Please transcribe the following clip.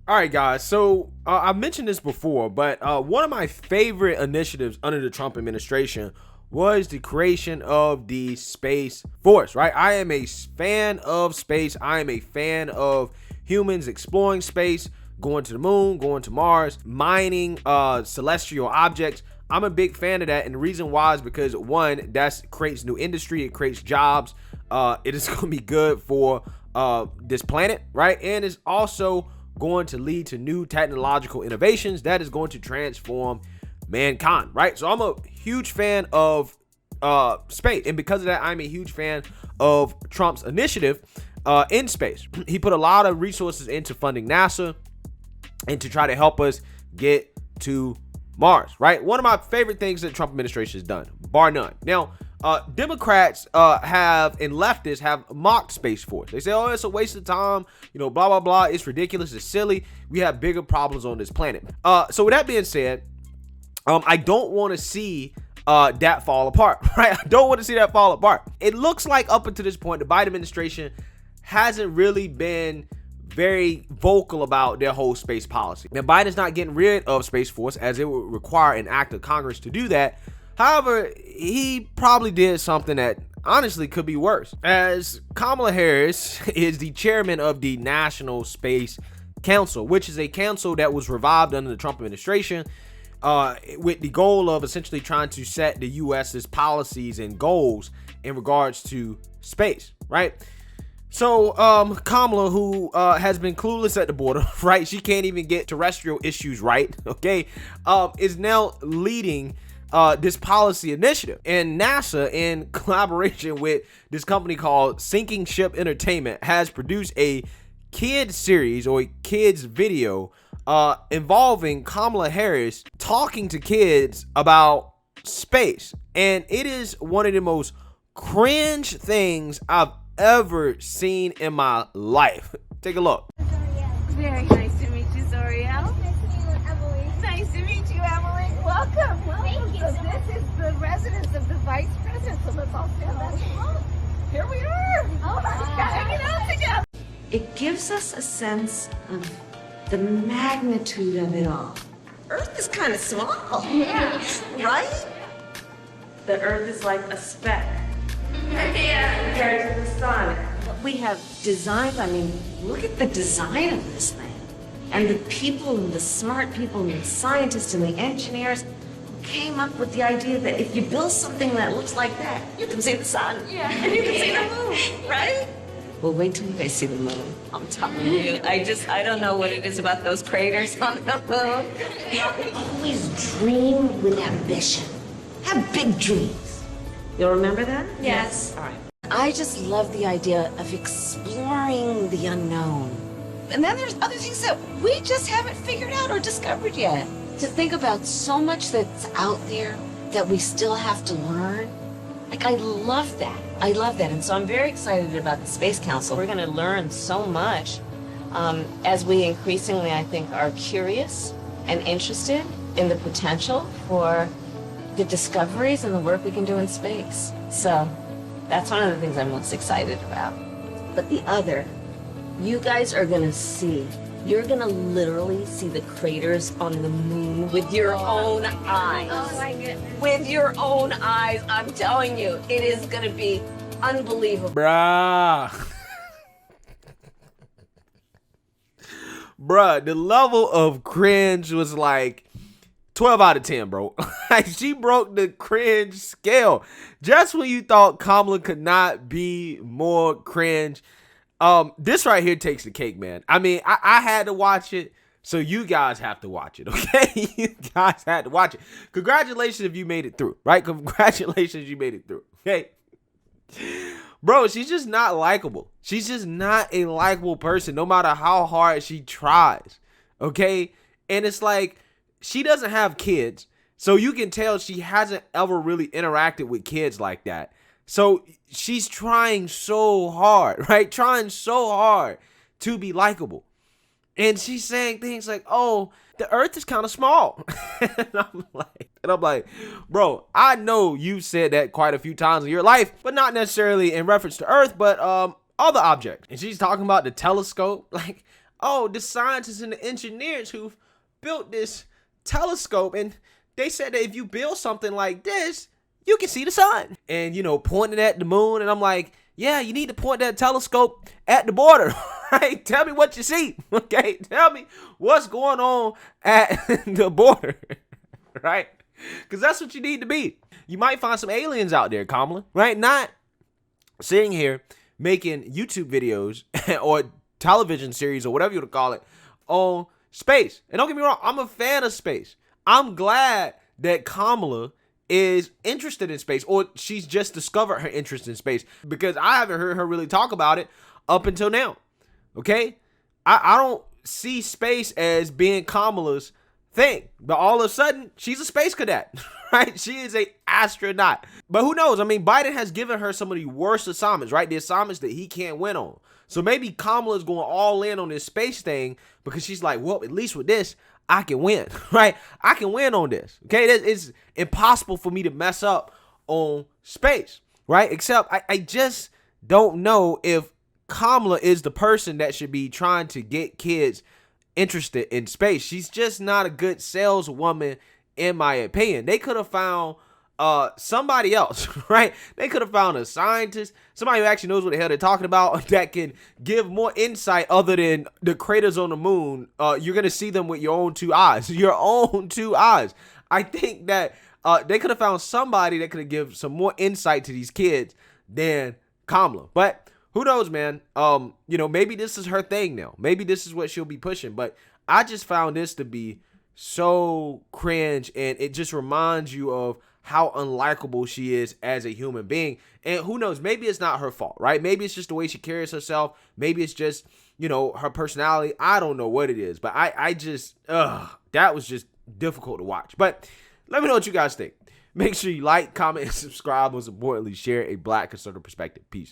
All right, guys. So I mentioned this before, but one of my favorite initiatives under the Trump administration was the creation of the Space Force, right? I am a fan of space. I am a fan of humans exploring space, going to the moon, going to Mars, mining celestial objects. I'm a big fan of that, and the reason why is because, one, that creates new industry, it creates jobs. It is going to be good for this planet, right? And it's also going to lead to new technological innovations that is going to transform mankind, right? So I'm a huge fan of space, and because of that, I'm a huge fan of Trump's initiative in space. He put a lot of resources into funding NASA and to try to help us get to Mars, right? One of my favorite things that the Trump administration has done, bar none. Now, Democrats have and leftists have mocked Space Force. They say, oh, it's a waste of time, you know, blah, blah, blah. It's ridiculous. It's silly. We have bigger problems on this planet. So with that being said, I don't want to see that fall apart, right? I don't want to see that fall apart. It looks like up until this point, the Biden administration hasn't really been very vocal about their whole space policy. Now, Biden's not getting rid of Space Force, as it would require an act of Congress to do that. However, he probably did something that honestly could be worse, as Kamala Harris is the chairman of the National Space Council, which is a council that was revived under the Trump administration with the goal of essentially trying to set the U.S.'s policies and goals in regards to space, right? So Kamala, who has been clueless at the border, right? She can't even get terrestrial issues right, okay? Is now leading this policy initiative. And NASA, in collaboration with this company called Sinking Ship Entertainment, has produced a kids series or a kids video involving Kamala Harris talking to kids about space. And it is one of the most cringe things I've ever seen in my life. Take a look. Very nice to meet you, Zoriel. Nice to meet you, Emily. Nice to meet you, Emily. Welcome. Thank you So so much. this is the residence of the vice president. So let's all stand up. Here we are. Oh my God. Hanging out together. It gives us a sense of the magnitude of it all. Earth is kind of small, Yeah. right? The Earth is like a speck compared to the sun. What we have designed, I mean, look at the design of this thing. And the people, and the smart people, and the scientists, and the engineers who came up with the idea that if you build something that looks like that, you can see the sun. Yeah. And you can see the moon, right? Well, wait till you guys see the moon. I'm telling you, I don't know what it is about those craters on the moon. Always dream with ambition. Have big dreams. You'll remember that? Yes. All right. I just love the idea of exploring the unknown. And then there's other things that we just haven't figured out or discovered yet. To think about so much that's out there that we still have to learn. Like, I love that. I love that. And so I'm very excited about the Space Council. We're going to learn so much as we increasingly, I think, are curious and interested in the potential for the discoveries and the work we can do in space. So that's one of the things I'm most excited about. But the other, you guys are gonna see. You're gonna literally see the craters on the moon with your own eyes. Oh my goodness. With your own eyes, I'm telling you, it is gonna be unbelievable. Bruh. Bruh, the level of cringe was like 12 out of 10, bro. Like, she broke the cringe scale. Just when you thought Kamala could not be more cringe, this right here takes the cake, man. I mean, I had to watch it, so you guys have to watch it, okay? You guys had to watch it. Congratulations if you made it through, right? Congratulations you made it through, okay? Bro, she's just not likable. She's just not a likable person, no matter how hard she tries, okay? And it's like, she doesn't have kids, so you can tell she hasn't ever really interacted with kids like that. So she's trying so hard, right? Trying so hard to be likable. And she's saying things like, oh, the earth is kind of small. and I'm like, bro, I know you said that quite a few times in your life, but not necessarily in reference to earth, but other objects. And she's talking about the telescope. Like, oh, the scientists and the engineers who've built this telescope, and they said that if you build something like this, you can see the sun. And, you know, pointing at the moon. And I'm like, yeah, you need to point that telescope at the border, right? Tell me what you see, okay? Tell me what's going on at the border, right? Because that's what you need to be. You might find some aliens out there, Kamala, right? Not sitting here making YouTube videos or television series or whatever you want to call it on space. And don't get me wrong, I'm a fan of space. I'm glad that Kamala is interested in space, or she's just discovered her interest in space, because I haven't heard her really talk about it up until now. Okay? I don't see space as being Kamala's thing, but all of a sudden she's a space cadet, right? She is a astronaut. But who knows? I mean, Biden has given her some of the worst assignments, right? The assignments that he can't win on. So maybe Kamala's going all in on this space thing because she's like, well, at least with this, I can win, right? I can win on this, okay? It's impossible for me to mess up on space, right? Except I just don't know if Kamala is the person that should be trying to get kids interested in space. She's just not a good saleswoman, in my opinion. They could have found somebody else, right? They could have found a scientist, somebody who actually knows what the hell they're talking about, that can give more insight other than the craters on the moon. You're gonna see them with your own two eyes. Your own two eyes. I think that they could have found somebody that could have given some more insight to these kids than Kamala. But who knows, man? You know, maybe this is her thing now. Maybe this is what she'll be pushing. But I just found this to be so cringe, and it just reminds you of how unlikable she is as a human being. And who knows, maybe it's not her fault, right? Maybe it's just the way she carries herself. Maybe it's just, you know, her personality. I don't know what it is, but I just, that was just difficult to watch. But let me know what you guys think. Make sure you like, comment, and subscribe. Most importantly, share a Black conservative perspective. Peace.